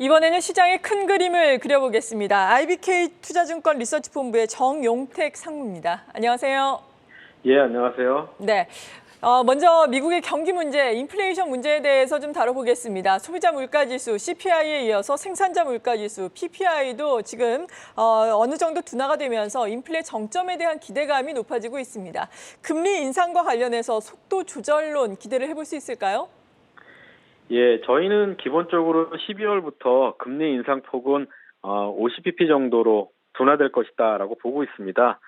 이번에는 시장의 큰 그림을 그려보겠습니다. IBK 투자증권 리서치본부의 정용택 상무입니다. 안녕하세요. 예, 안녕하세요. 네. 먼저 미국의 경기 문제, 인플레이션 문제에 대해서 좀 다뤄보겠습니다. 소비자 물가지수, CPI에 이어서 생산자 물가지수, PPI도 지금 어느 정도 둔화가 되면서 인플레 정점에 대한 기대감이 높아지고 있습니다. 금리 인상과 관련해서 속도 조절론 기대를 해볼 수 있을까요? 예, 저희는 기본적으로 12월부터 금리 인상폭은 50bp 정도로 둔화될 것이다라고 보고 있습니다.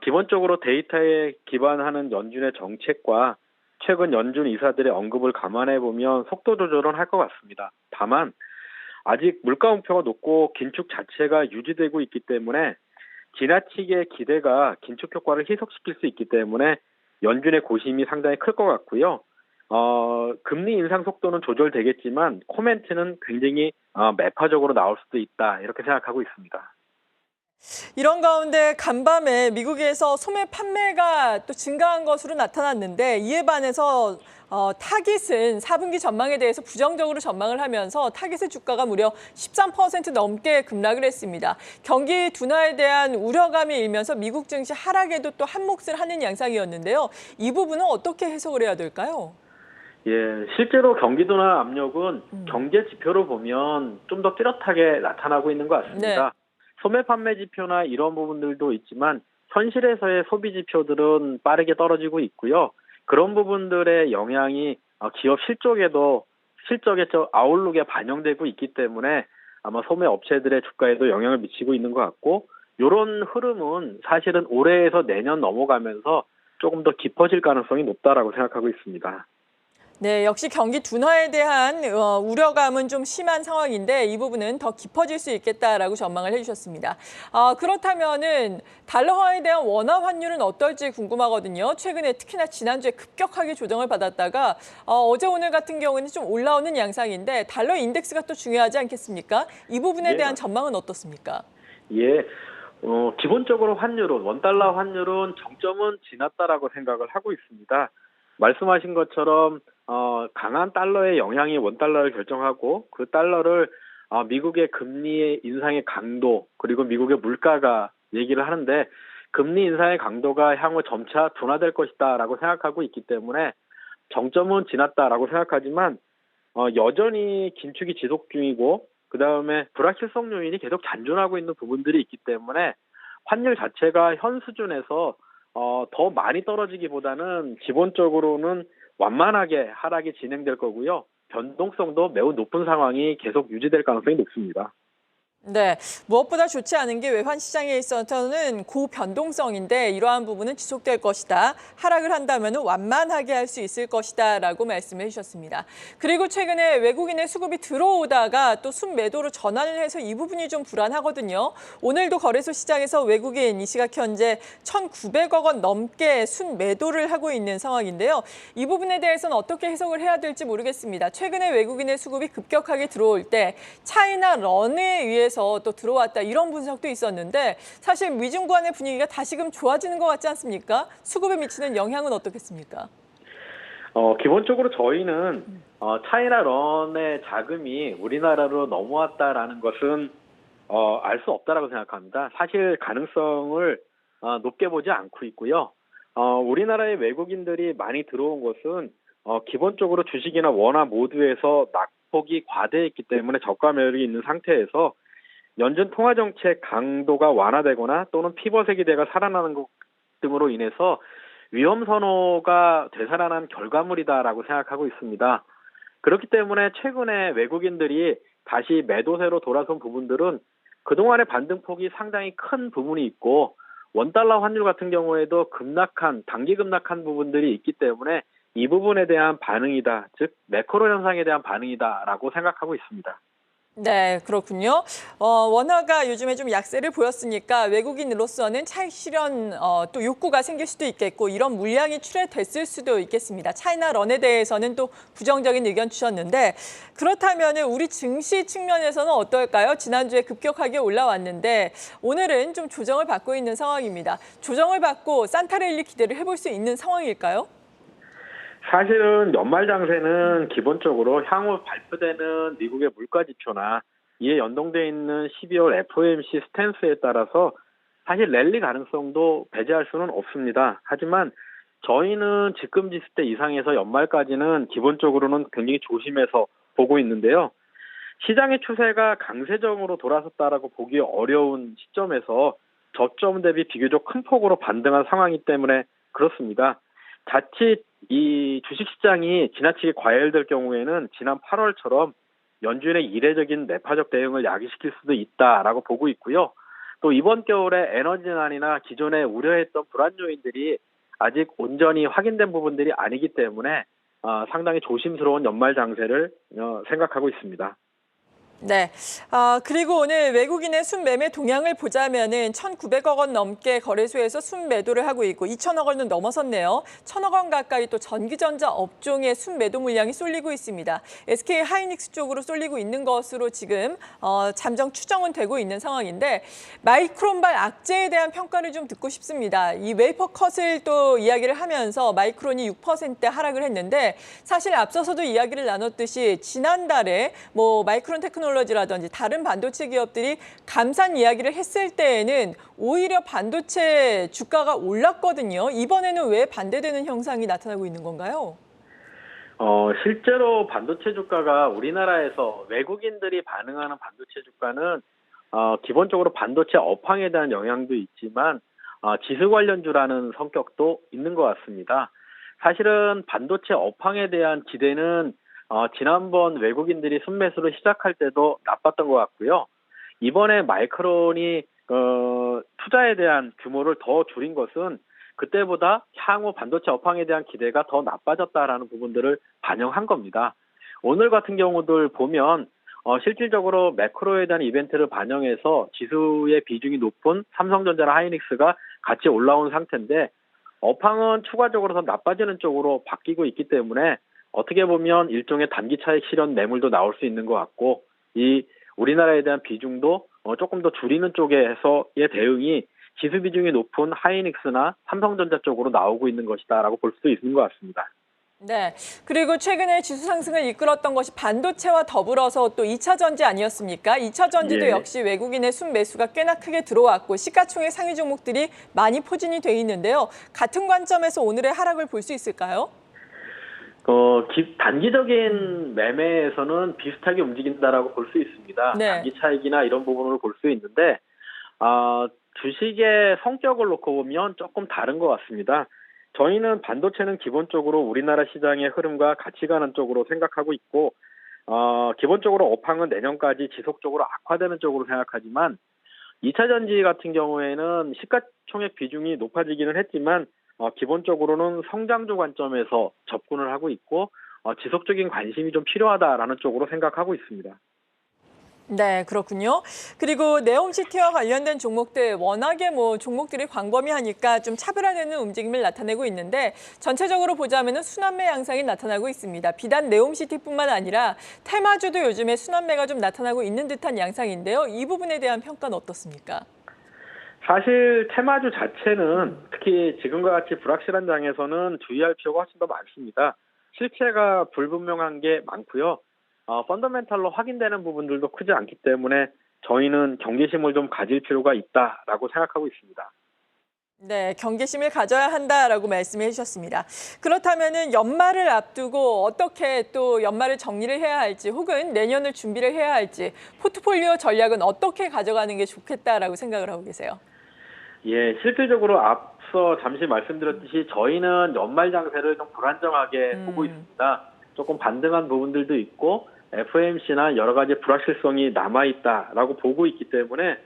기본적으로 데이터에 기반하는 연준의 정책과 최근 연준 이사들의 언급을 감안해 보면 속도 조절은 할 것 같습니다. 다만 아직 물가 목표가 높고 긴축 자체가 유지되고 있기 때문에 지나치게 기대가 긴축 효과를 희석시킬 수 있기 때문에 연준의 고심이 상당히 클 것 같고요. 금리 인상 속도는 조절되겠지만 코멘트는 굉장히 매파적으로 나올 수도 있다 이렇게 생각하고 있습니다. 이런 가운데 간밤에 미국에서 소매 판매가 또 증가한 것으로 나타났는데 이에 반해서 타깃은 4분기 전망에 대해서 부정적으로 전망을 하면서 타깃의 주가가 무려 13% 넘게 급락을 했습니다. 경기 둔화에 대한 우려감이 일면서 미국 증시 하락에도 또 한몫을 하는 양상이었는데요. 이 부분은 어떻게 해석을 해야 될까요? 예, 실제로 경기 둔화 압력은 경제 지표로 보면 좀 더 뚜렷하게 나타나고 있는 것 같습니다. 네. 소매 판매 지표나 이런 부분들도 있지만 현실에서의 소비 지표들은 빠르게 떨어지고 있고요. 그런 부분들의 영향이 기업 실적의 아웃룩에 반영되고 있기 때문에 아마 소매 업체들의 주가에도 영향을 미치고 있는 것 같고 이런 흐름은 사실은 올해에서 내년 넘어가면서 조금 더 깊어질 가능성이 높다라고 생각하고 있습니다. 네, 역시 경기 둔화에 대한 우려감은 좀 심한 상황인데 이 부분은 더 깊어질 수 있겠다라고 전망을 해주셨습니다. 그렇다면은 달러화에 대한 원화 환율은 어떨지 궁금하거든요. 최근에 특히나 지난주에 급격하게 조정을 받았다가 어제 오늘 같은 경우는 좀 올라오는 양상인데 달러 인덱스가 또 중요하지 않겠습니까? 이 부분에 예, 대한 전망은 어떻습니까? 예. 기본적으로 원달러 환율은 정점은 지났다라고 생각을 하고 있습니다. 말씀하신 것처럼 강한 달러의 영향이 원달러를 결정하고 그 달러를 미국의 금리 인상의 강도 그리고 미국의 물가가 얘기를 하는데 금리 인상의 강도가 향후 점차 둔화될 것이다라고 생각하고 있기 때문에 정점은 지났다라고 생각하지만 여전히 긴축이 지속 중이고 그다음에 불확실성 요인이 계속 잔존하고 있는 부분들이 있기 때문에 환율 자체가 현 수준에서 더 많이 떨어지기보다는 기본적으로는 완만하게 하락이 진행될 거고요. 변동성도 매우 높은 상황이 계속 유지될 가능성이 높습니다. 네, 무엇보다 좋지 않은 게 외환 시장에 있어서는 고변동성인데 이러한 부분은 지속될 것이다. 하락을 한다면 완만하게 할 수 있을 것이다라고 말씀해 주셨습니다. 그리고 최근에 외국인의 수급이 들어오다가 또 순매도로 전환을 해서 이 부분이 좀 불안하거든요. 오늘도 거래소 시장에서 외국인 이 시각 현재 1,900억 원 넘게 순매도를 하고 있는 상황인데요. 이 부분에 대해서는 어떻게 해석을 해야 될지 모르겠습니다. 최근에 외국인의 수급이 급격하게 들어올 때 차이나 런에 의해서 또 들어왔다 이런 분석도 있었는데 사실 미중관의 분위기가 다시금 좋아지는 것 같지 않습니까? 수급에 미치는 영향은 어떻겠습니까? 기본적으로 저희는 차이나 런의 자금이 우리나라로 넘어왔다라는 것은 알 수 없다라고 생각합니다. 사실 가능성을 높게 보지 않고 있고요. 우리나라의 외국인들이 많이 들어온 것은 기본적으로 주식이나 원화 모두에서 낙폭이 과대했기 때문에 저가 매력이 있는 상태에서 연준 통화 정책 강도가 완화되거나 또는 피벗의 기대가 살아나는 것 등으로 인해서 위험 선호가 되살아난 결과물이다라고 생각하고 있습니다. 그렇기 때문에 최근에 외국인들이 다시 매도세로 돌아선 부분들은 그동안의 반등폭이 상당히 큰 부분이 있고 원달러 환율 같은 경우에도 단기 급락한 부분들이 있기 때문에 이 부분에 대한 반응이다. 즉 매크로 현상에 대한 반응이다라고 생각하고 있습니다. 네, 그렇군요. 원화가 요즘에 좀 약세를 보였으니까 외국인으로서는 차익 실현 또 욕구가 생길 수도 있겠고 이런 물량이 출회됐을 수도 있겠습니다. 차이나 런에 대해서는 또 부정적인 의견 주셨는데 그렇다면 우리 증시 측면에서는 어떨까요? 지난주에 급격하게 올라왔는데 오늘은 좀 조정을 받고 있는 상황입니다. 조정을 받고 산타랠리 기대를 해볼 수 있는 상황일까요? 사실은 연말 장세는 기본적으로 향후 발표되는 미국의 물가 지표나 이에 연동돼 있는 12월 FOMC 스탠스에 따라서 사실 랠리 가능성도 배제할 수는 없습니다. 하지만 저희는 지금 지수대 이상에서 연말까지는 기본적으로는 굉장히 조심해서 보고 있는데요. 시장의 추세가 강세정으로 돌아섰다라고 보기 어려운 시점에서 저점 대비 비교적 큰 폭으로 반등한 상황이기 때문에 그렇습니다. 자칫 이 주식시장이 지나치게 과열될 경우에는 지난 8월처럼 연준의 이례적인 매파적 대응을 야기시킬 수도 있다라고 보고 있고요. 또 이번 겨울에 에너지난이나 기존에 우려했던 불안 요인들이 아직 온전히 확인된 부분들이 아니기 때문에 상당히 조심스러운 연말 장세를 생각하고 있습니다. 네. 그리고 오늘 외국인의 순매매 동향을 보자면은 1,900억 원 넘게 거래소에서 순매도를 하고 있고 2,000억 원은 넘어섰네요. 1,000억 원 가까이 또 전기전자 업종의 순매도 물량이 쏠리고 있습니다. SK 하이닉스 쪽으로 쏠리고 있는 것으로 지금 잠정 추정은 되고 있는 상황인데 마이크론발 악재에 대한 평가를 좀 듣고 싶습니다. 이 웨이퍼 컷을 또 이야기를 하면서 마이크론이 6% 하락을 했는데 사실 앞서서도 이야기를 나눴듯이 지난달에 뭐 마이크론 테크놀로지라든지 다른 반도체 기업들이 감산 이야기를 했을 때에는 오히려 반도체 주가가 올랐거든요. 이번에는 왜 반대되는 현상이 나타나고 있는 건가요? 실제로 반도체 주가가 우리나라에서 외국인들이 반응하는 반도체 주가는 기본적으로 반도체 업황에 대한 영향도 있지만 지수 관련주라는 성격도 있는 것 같습니다. 사실은 반도체 업황에 대한 기대는 지난번 외국인들이 순매수를 시작할 때도 나빴던 것 같고요. 이번에 마이크론이 투자에 대한 규모를 더 줄인 것은 그때보다 향후 반도체 업황에 대한 기대가 더 나빠졌다라는 부분들을 반영한 겁니다. 오늘 같은 경우들 보면 실질적으로 매크로에 대한 이벤트를 반영해서 지수의 비중이 높은 삼성전자나 하이닉스가 같이 올라온 상태인데 업황은 추가적으로 더 나빠지는 쪽으로 바뀌고 있기 때문에 어떻게 보면 일종의 단기 차익 실현 매물도 나올 수 있는 것 같고 이 우리나라에 대한 비중도 조금 더 줄이는 쪽에서의 대응이 지수 비중이 높은 하이닉스나 삼성전자 쪽으로 나오고 있는 것이다라고 볼 수도 있는 것 같습니다. 네. 그리고 최근에 지수 상승을 이끌었던 것이 반도체와 더불어서 또 2차 전지 아니었습니까? 2차 전지도 예. 역시 외국인의 순매수가 꽤나 크게 들어왔고 시가총액 상위 종목들이 많이 포진이 돼 있는데요. 같은 관점에서 오늘의 하락을 볼 수 있을까요? 단기적인 매매에서는 비슷하게 움직인다라고 볼 수 있습니다. 네. 단기 차익이나 이런 부분을 볼 수 있는데, 주식의 성격을 놓고 보면 조금 다른 것 같습니다. 저희는 반도체는 기본적으로 우리나라 시장의 흐름과 같이 가는 쪽으로 생각하고 있고, 기본적으로 업황은 내년까지 지속적으로 악화되는 쪽으로 생각하지만, 2차 전지 같은 경우에는 시가총액 비중이 높아지기는 했지만, 기본적으로는 성장주 관점에서 접근을 하고 있고 지속적인 관심이 좀 필요하다라는 쪽으로 생각하고 있습니다. 네, 그렇군요. 그리고 네옴시티와 관련된 종목들 워낙에 뭐 종목들이 광범위하니까 좀 차별화되는 움직임을 나타내고 있는데 전체적으로 보자면은 순환매 양상이 나타나고 있습니다. 비단 네옴시티뿐만 아니라 테마주도 요즘에 순환매가 좀 나타나고 있는 듯한 양상인데요. 이 부분에 대한 평가는 어떻습니까? 사실 테마주 자체는 특히 지금과 같이 불확실한 장에서는 주의할 필요가 훨씬 더 많습니다. 실체가 불분명한 게 많고요. 펀더멘탈로 확인되는 부분들도 크지 않기 때문에 저희는 경계심을 좀 가질 필요가 있다라고 생각하고 있습니다. 네, 경계심을 가져야 한다라고 말씀해 주셨습니다. 그렇다면은 연말을 앞두고 어떻게 또 연말을 정리를 해야 할지 혹은 내년을 준비를 해야 할지 포트폴리오 전략은 어떻게 가져가는 게 좋겠다라고 생각을 하고 계세요? 예, 실질적으로 앞서 잠시 말씀드렸듯이 저희는 연말 장세를 좀 불안정하게 보고 있습니다. 조금 반등한 부분들도 있고 FOMC나 여러 가지 불확실성이 남아있다라고 보고 있기 때문에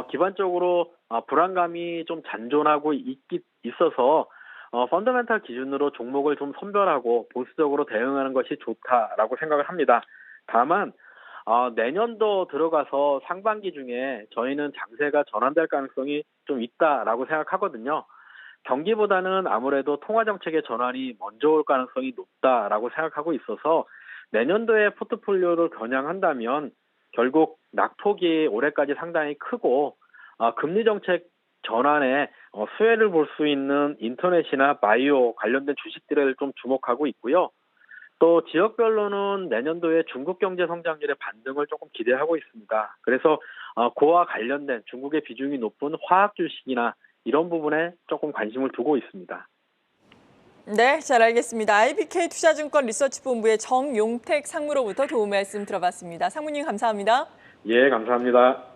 기반적으로 불안감이 좀 잔존하고 있어서 펀더멘탈 기준으로 종목을 좀 선별하고 보수적으로 대응하는 것이 좋다라고 생각을 합니다. 다만 내년도 들어가서 상반기 중에 저희는 장세가 전환될 가능성이 좀 있다라고 생각하거든요. 경기보다는 아무래도 통화정책의 전환이 먼저 올 가능성이 높다라고 생각하고 있어서 내년도에 포트폴리오를 겨냥한다면 결국 낙폭이 올해까지 상당히 크고 금리 정책 전환에 수혜를 볼 수 있는 인터넷이나 바이오 관련된 주식들을 좀 주목하고 있고요. 또 지역별로는 내년도에 중국 경제 성장률의 반등을 조금 기대하고 있습니다. 그래서 그와 관련된 중국의 비중이 높은 화학 주식이나 이런 부분에 조금 관심을 두고 있습니다. 네, 잘 알겠습니다. IBK 투자증권 리서치본부의 정용택 상무로부터 도움 말씀 들어봤습니다. 상무님 감사합니다. 예, 감사합니다.